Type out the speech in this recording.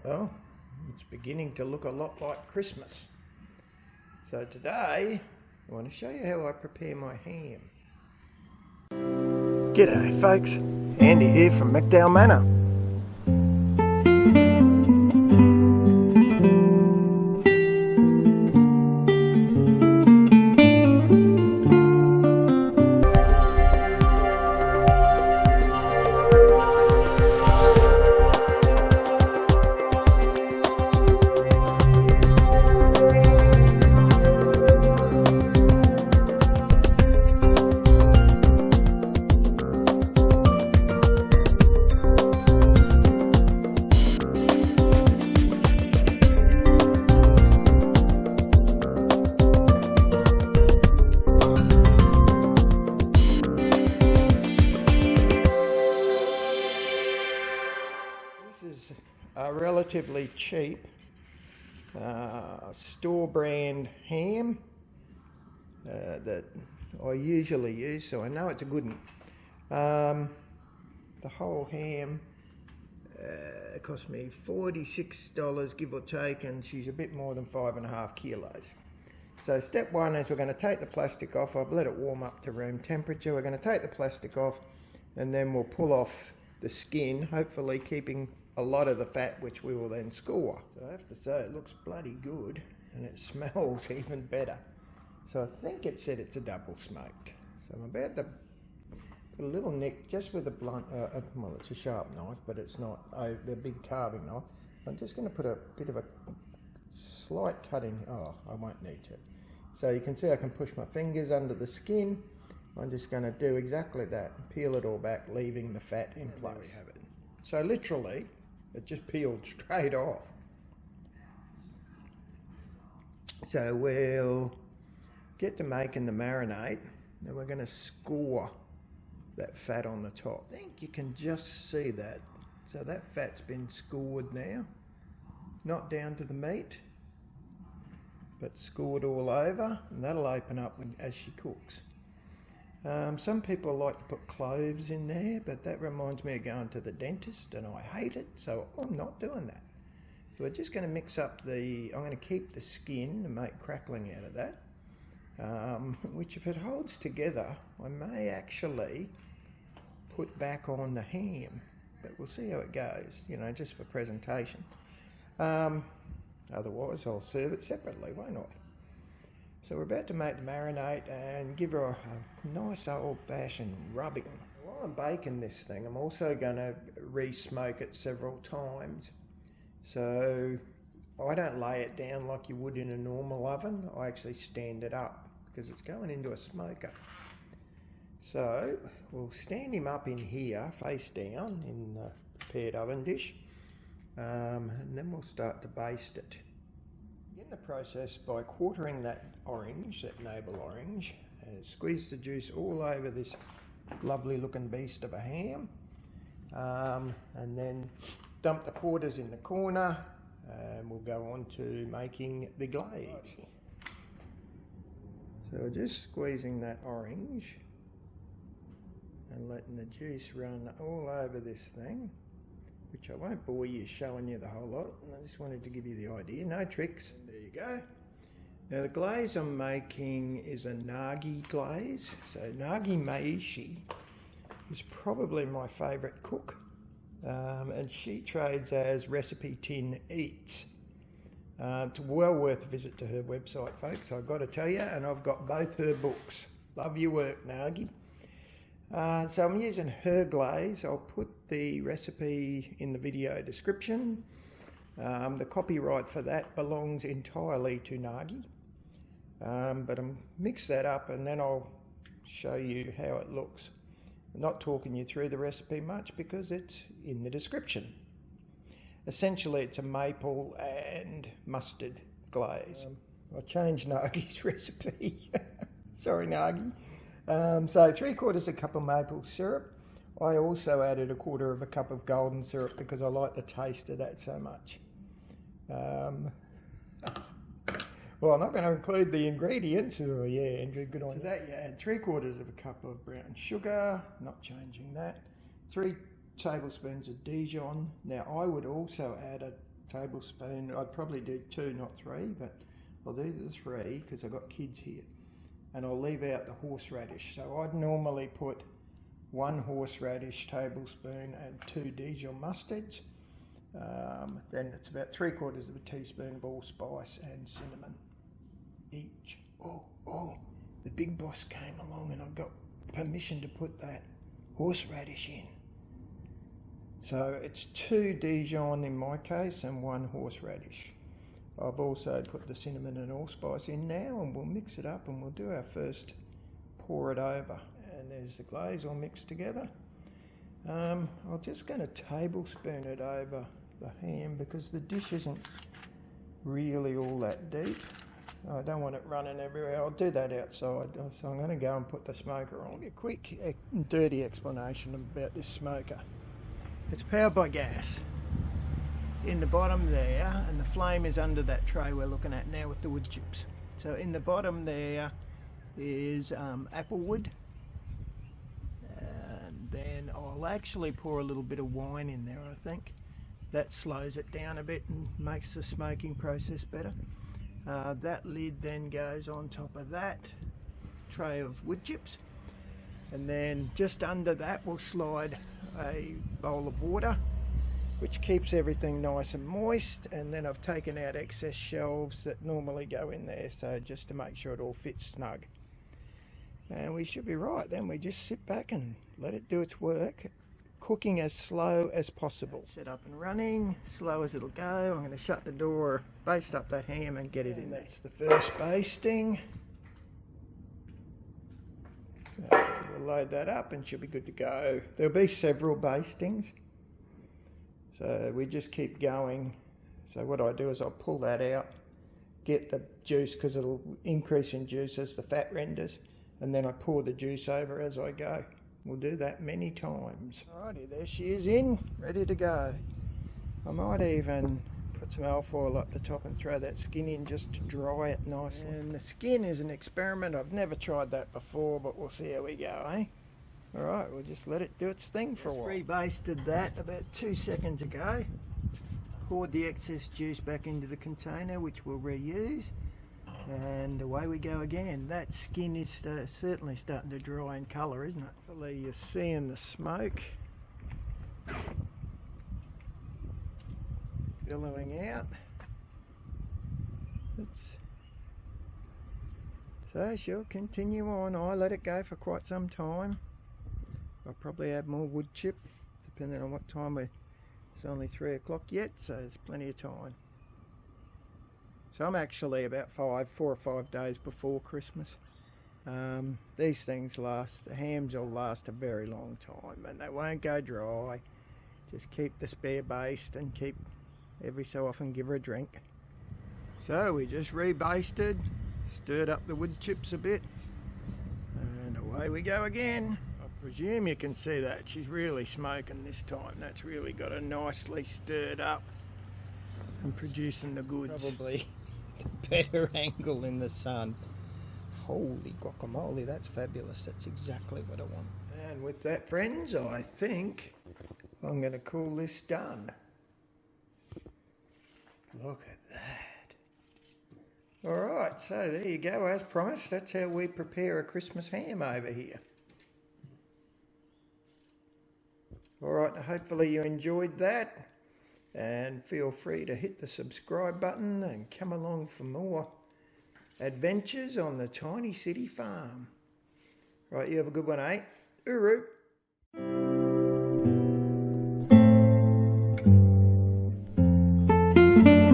Well, it's beginning to look a lot like Christmas. So today, I want to show you how I prepare my ham. G'day folks, Andy here from McDowell Manor. This is a relatively cheap store brand ham that I usually use, so I know it's a good one. The whole ham cost me $46 give or take, and she's a bit more than 5.5 kilos. So step one is we're going to take the plastic off. I've let it warm up to room temperature. We're going to take the plastic off and then we'll pull off the skin, hopefully keeping a lot of the fat, which we will then score. So I have to say it looks bloody good and it smells even better. So I think it said it's a double smoked. So I'm about to put a little nick just with a blunt, well it's a sharp knife, but it's not the big carving knife. I'm just going to put a bit of a slight cut in. Oh, I won't need to. So you can see I can push my fingers under the skin. I'm just going to do exactly that, peel it all back, leaving the fat in place. There we have it. So literally, it just peeled straight off. So we'll get to making the marinade, and we're going to score that fat on the top. I think you can just see that. So that fat's been scored now, not down to the meat, but scored all over, and that'll open up as she cooks. Some people like to put cloves in there, but that reminds me of going to the dentist and I hate it, so I'm not doing that. So we're just going to mix up I'm going to keep the skin and make crackling out of that, which if it holds together, I may actually put back on the ham, but we'll see how it goes, just for presentation. Otherwise I'll serve it separately, won't I? So we're about to make the marinade and give her a nice old-fashioned rubbing. While I'm baking this thing, I'm also going to re-smoke it several times. So I don't lay it down like you would in a normal oven. I actually stand it up because it's going into a smoker. So we'll stand him up in here, face down, in the prepared oven dish, and then we'll start to baste it. The process by quartering that orange, that navel orange, and squeeze the juice all over this lovely looking beast of a ham, and then dump the quarters in the corner, and we'll go on to making the glaze. So just squeezing that orange and letting the juice run all over this thing, which I won't bore you showing you the whole lot. I just wanted to give you the idea, no tricks. And there you go. Now the glaze I'm making is a nagi glaze. So Nagi Maishi is probably my favourite cook, and she trades as Recipe Tin Eats. It's well worth a visit to her website, folks, I've got to tell you, and I've got both her books. Love your work, Nagi. So I'm using her glaze. I'll put the recipe in the video description. The copyright for that belongs entirely to Nagi. But I'll mix that up and then I'll show you how it looks. I'm not talking you through the recipe much because it's in the description. Essentially it's a maple and mustard glaze. I changed Nagi's recipe. Sorry, Nagi. So 3/4 cup of maple syrup. I also added 1/4 cup of golden syrup because I like the taste of that so much. Well, I'm not going to include the ingredients. Oh yeah, Andrew, good on you. To that you add 3/4 cup of brown sugar, not changing that. 3 tablespoons of Dijon. Now I would also add a tablespoon. I'd probably do 2, not 3, but I'll do the 3 because I've got kids here. And I'll leave out the horseradish. So I'd normally put 1 horseradish tablespoon and 2 Dijon mustards. Then it's about 3/4 of a teaspoon of allspice and cinnamon each. Oh, the big boss came along and I got permission to put that horseradish in. So it's 2 Dijon in my case and 1 horseradish. I've also put the cinnamon and allspice in now, and we'll mix it up and we'll do our first pour it over. And there's the glaze all mixed together. I'm just going to tablespoon it over the ham because the dish isn't really all that deep. I don't want it running everywhere. I'll do that outside, so I'm going to go and put the smoker on. A quick dirty explanation about this smoker. It's powered by gas in the bottom there, and the flame is under that tray we're looking at now with the wood chips. So in the bottom there is apple wood, and then I'll actually pour a little bit of wine in there. I think that slows it down a bit and makes the smoking process better. That lid then goes on top of that tray of wood chips, and then just under that we'll slide a bowl of water, which keeps everything nice and moist. And then I've taken out excess shelves that normally go in there, so just to make sure it all fits snug. And we should be right. Then we just sit back and let it do its work, cooking as slow as possible. Set up and running, slow as it'll go. I'm going to shut the door, baste up that ham and get it in there. That's the first basting. We'll load that up and should be good to go. There'll be several bastings, so we just keep going. So what I do is I'll pull that out, get the juice because it'll increase in juice as the fat renders, and then I pour the juice over as I go. We'll do that many times. Alrighty, there she is in, ready to go. I might even put some alfoil up the top and throw that skin in just to dry it nicely. And the skin is an experiment. I've never tried that before, but we'll see how we go, eh? Alright, we'll just let it do its thing for a while. Rebasted that about 2 seconds ago. Poured the excess juice back into the container, which we'll reuse. And away we go again. That skin is certainly starting to dry in colour, isn't it? Hopefully you're seeing the smoke billowing out. So she'll continue on. I let it go for quite some time. I'll probably add more wood chip depending on what time it's only 3 o'clock yet, so there's plenty of time. So I'm actually about 4 or 5 days before Christmas. These things last, the hams will last a very long time and they won't go dry. Just keep the spare baste and keep every so often give her a drink. So we just rebasted, stirred up the wood chips a bit, and away we go again. I presume you can see that she's really smoking this time. That's really got her nicely stirred up and producing the goods. Probably a better angle in the sun. Holy guacamole, that's fabulous. That's exactly what I want. And with that, friends, I think I'm going to call this done. Look at that. Alright, so there you go, as promised. That's how we prepare a Christmas ham over here. Alright, hopefully you enjoyed that. And feel free to hit the subscribe button and come along for more adventures on the Tiny City Farm. Right, you have a good one, eh? Uru!